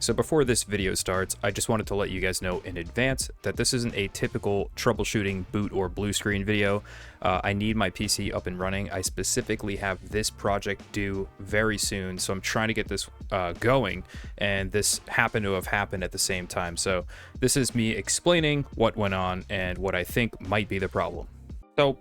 So before this video starts, I just wanted to let you guys know in advance that this isn't a typical troubleshooting boot or blue screen video. I need my PC up and running. I specifically have this project due very soon, so I'm trying to get this going, and this happened to have happened at the same time. So this is me explaining what went on and what I think might be the problem. So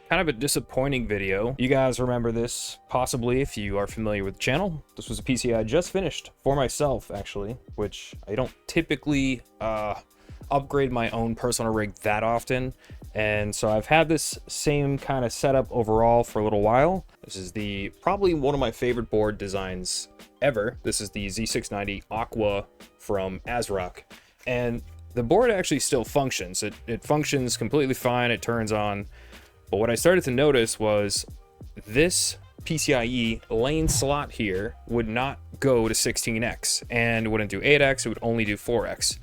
kind of a disappointing video. You guys remember this possibly if you are familiar with the channel. This was a PC I just finished for myself, actually, which I don't typically upgrade my own personal rig that often, and so I've had this same kind of setup overall for a little while. This is probably one of my favorite board designs ever. This is the Z690 Aqua from Asrock, and the board actually still functions. It functions completely fine. It turns on. But what I started to notice was this PCIe lane slot here would not go to 16x and wouldn't do 8x, it would only do 4x.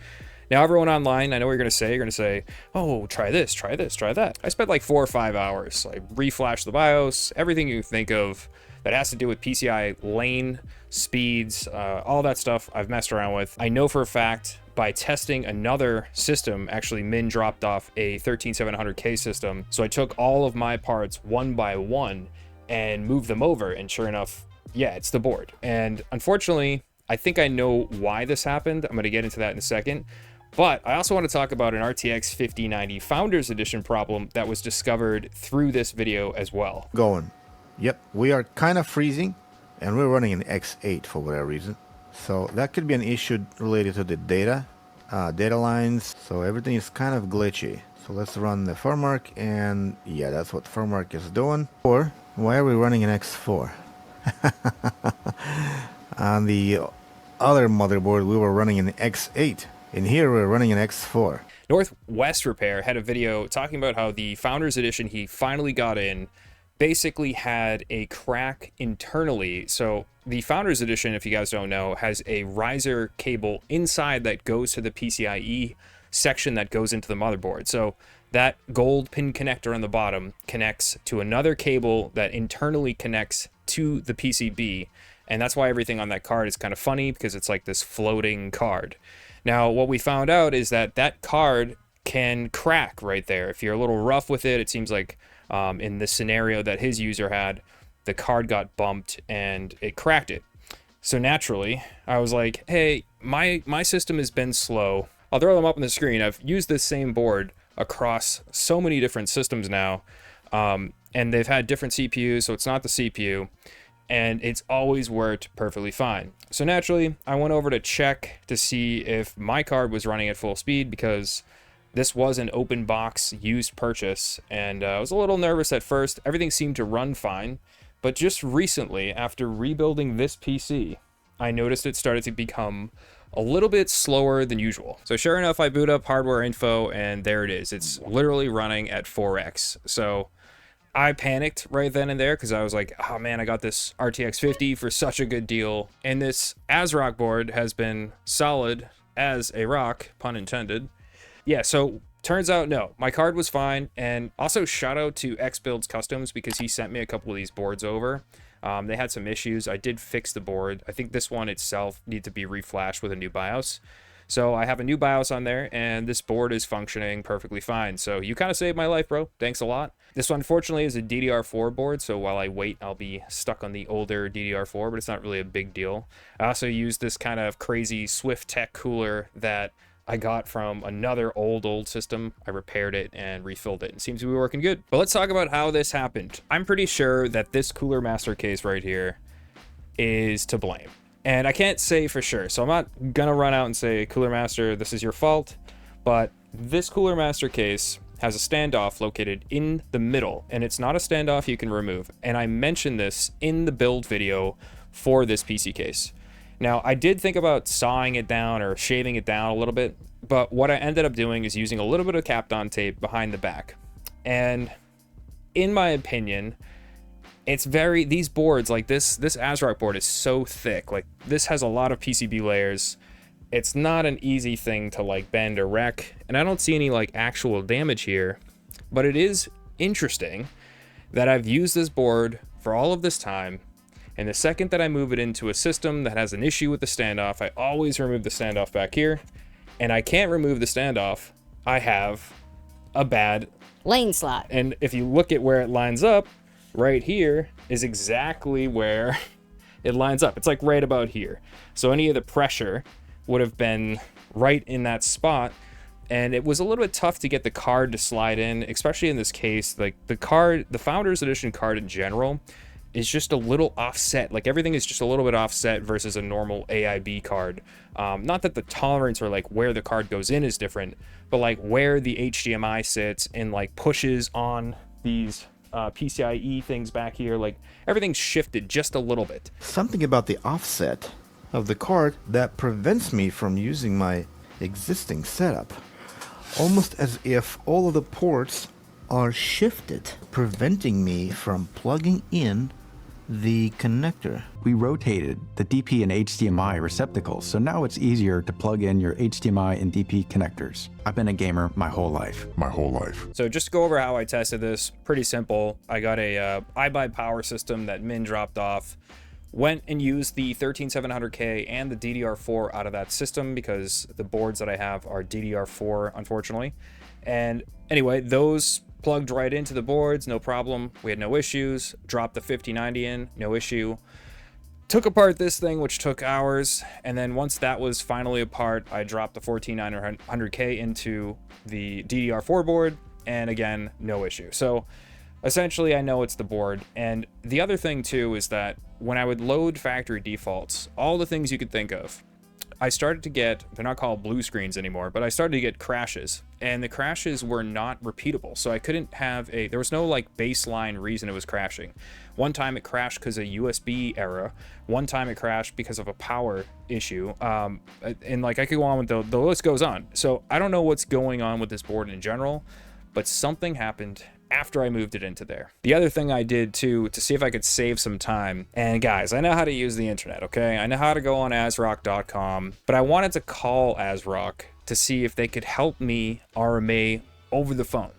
Now everyone online, I know what you're going to say, oh, try this, try this, try that. I spent like 4 or 5 hours. I reflashed the BIOS, everything you think of that has to do with PCI lane speeds, all that stuff I've messed around with. I know for a fact by testing another system, actually Min dropped off a 13700K system. So I took all of my parts one by one and moved them over, and sure enough, yeah, it's the board. And unfortunately, I think I know why this happened. I'm gonna get into that in a second. But I also want to talk about an RTX 5090 Founders Edition problem that was discovered through this video as well. Yep, we are kind of freezing, and we're running an X8 for whatever reason. So that could be an issue related to the data lines. So everything is kind of glitchy. So let's run the firmware, and yeah, that's what firmware is doing. Or why are we running an X4? On the other motherboard, we were running an X8. In here, we're running an X4. Northwest Repair had a video talking about how the Founders Edition he finally got in basically had a crack internally. So the Founders Edition, if you guys don't know, has a riser cable inside that goes to the PCIe section that goes into the motherboard. So that gold pin connector on the bottom connects to another cable that internally connects to the PCB. And that's why everything on that card is kind of funny, because it's like this floating card. Now, what we found out is that that card can crack right there. If you're a little rough with it, it seems like in the scenario that his user had, the card got bumped and it cracked it. So naturally, I was like, hey, my system has been slow. I'll throw them up on the screen. I've used this same board across so many different systems now, and they've had different CPUs, so it's not the CPU, and it's always worked perfectly fine. So naturally, I went over to check to see if my card was running at full speed, because this was an open box used purchase, and I was a little nervous at first. Everything seemed to run fine, but just recently, after rebuilding this PC, I noticed it started to become a little bit slower than usual. So sure enough, I boot up hardware info, and there it is. It's literally running at 4x. So I panicked right then and there, because I was like, oh man, I got this RTX 50 for such a good deal, and this Asrock board has been solid as a rock, pun intended. Yeah, so turns out, no, my card was fine. And also shout out to Xbuilds Customs, because he sent me a couple of these boards over. They had some issues. I did fix the board. I think this one itself needs to be reflashed with a new BIOS. So I have a new BIOS on there, and this board is functioning perfectly fine. So you kind of saved my life, bro. Thanks a lot. This one, unfortunately, is a DDR4 board, so while I wait, I'll be stuck on the older DDR4, but it's not really a big deal. I also used this kind of crazy Swift Tech cooler that I got from another old system. I repaired it and refilled it. It seems to be working good. But let's talk about how this happened. I'm pretty sure that this Cooler Master case right here is to blame. And I can't say for sure, so I'm not gonna run out and say, Cooler Master, this is your fault. But this Cooler Master case has a standoff located in the middle, and it's not a standoff you can remove. And I mentioned this in the build video for this PC case. Now, I did think about sawing it down or shaving it down a little bit, but what I ended up doing is using a little bit of Kapton tape behind the back. And in my opinion, it's these boards, like this Asrock board is so thick. Like, this has a lot of PCB layers. It's not an easy thing to like bend or wreck, and I don't see any like actual damage here. But it is interesting that I've used this board for all of this time, And the second that I move it into a system that has an issue with the standoff, I always remove the standoff back here. And I can't remove the standoff. I have a bad lane slot. And if you look at where it lines up, right here is exactly where it lines up. It's like right about here. So any of the pressure would have been right in that spot. And it was a little bit tough to get the card to slide in, especially in this case. Like the card, the Founders Edition card in general, is just a little offset. Like everything is just a little bit offset versus a normal AIB card. Not that the tolerance or like where the card goes in is different, but like where the HDMI sits and like pushes on these PCIe things back here, like everything's shifted just a little bit. Something about the offset of the card that prevents me from using my existing setup. Almost as if all of the ports are shifted, preventing me from plugging in the connector. We rotated the DP and HDMI receptacles, so now it's easier to plug in your HDMI and DP connectors. I've been a gamer my whole life. So just to go over how I tested this, pretty simple. I got a iBuy power system that Min dropped off. Went and used the 13700K and the DDR4 out of that system because the boards that I have are DDR4, unfortunately. And anyway, those plugged right into the boards, no problem. We had no issues. Dropped the 5090 in, no issue. Took apart this thing, which took hours. And then once that was finally apart, I dropped the 14900K into the DDR4 board. And again, no issue. So essentially, I know it's the board. And the other thing too is that when I would load factory defaults, all the things you could think of, I started to get, they're not called blue screens anymore, but I started to get crashes. And the crashes were not repeatable. So I couldn't have there was no like baseline reason it was crashing. One time it crashed because of USB error. One time it crashed because of a power issue. And like I could go on with the list goes on. So I don't know what's going on with this board in general, but something happened after I moved it into there. The other thing I did too, to see if I could save some time, and guys, I know how to use the internet, okay? I know how to go on Asrock.com, but I wanted to call Asrock to see if they could help me RMA over the phone.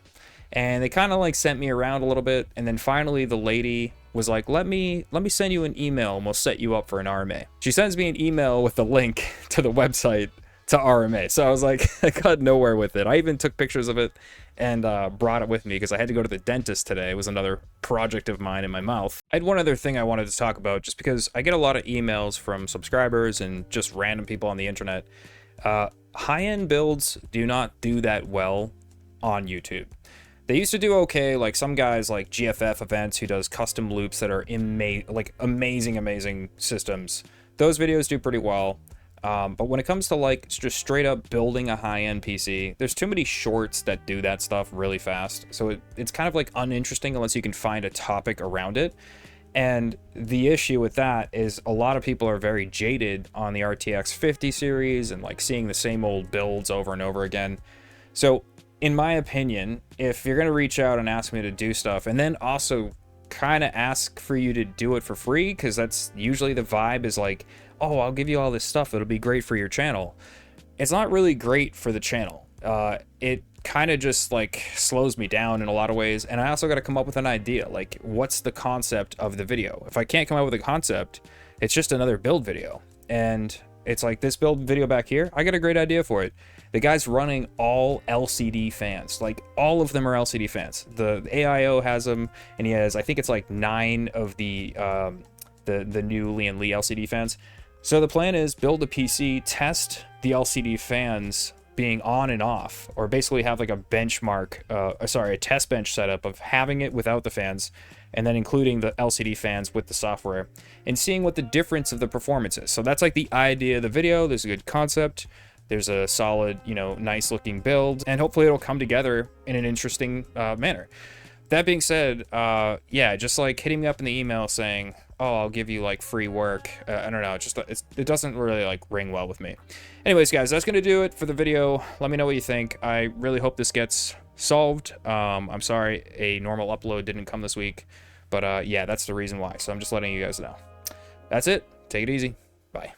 And they kind of like sent me around a little bit, and then finally the lady was like, let me send you an email and we'll set you up for an RMA. She sends me an email with the link to the website to RMA. So I was like, I got nowhere with it. I even took pictures of it and brought it with me because I had to go to the dentist today. It was another project of mine in my mouth. I had one other thing I wanted to talk about just because I get a lot of emails from subscribers and just random people on the internet. High-end builds do not do that well on YouTube. They used to do okay, like some guys like GFF Events who does custom loops that are amazing systems. Those videos do pretty well. But when it comes to like just straight up building a high-end PC, there's too many shorts that do that stuff really fast. So it's kind of like uninteresting unless you can find a topic around it. And the issue with that is a lot of people are very jaded on the RTX 50 series and like seeing the same old builds over and over again. So in my opinion, if you're going to reach out and ask me to do stuff and then also kind of ask for you to do it for free, because that's usually the vibe is like, oh, I'll give you all this stuff, it'll be great for your channel. It's not really great for the channel. It kind of just like slows me down in a lot of ways, and I also got to come up with an idea, like what's the concept of the video. If I can't come up with a concept, it's just another build video. And it's like this build video back here, I got a great idea for it. The guy's running all LCD fans, like all of them are LCD fans. The AIO has them, and he has, I think it's like 9 of the new Lian Li LCD fans. So the plan is build a PC, test the LCD fans being on and off, or basically have like a benchmark, a test bench setup of having it without the fans, and then including the LCD fans with the software, and seeing what the difference of the performance is. So that's like the idea of the video. There's a good concept. There's a solid, nice looking build, and hopefully it'll come together in an interesting manner. That being said, yeah, just like hitting me up in the email saying, oh, I'll give you like free work. I don't know, it doesn't really like ring well with me. Anyways, guys, that's gonna do it for the video. Let me know what you think. I really hope this gets solved. I'm sorry a normal upload didn't come this week, but yeah, that's the reason why. So I'm just letting you guys know. That's it. Take it easy. Bye.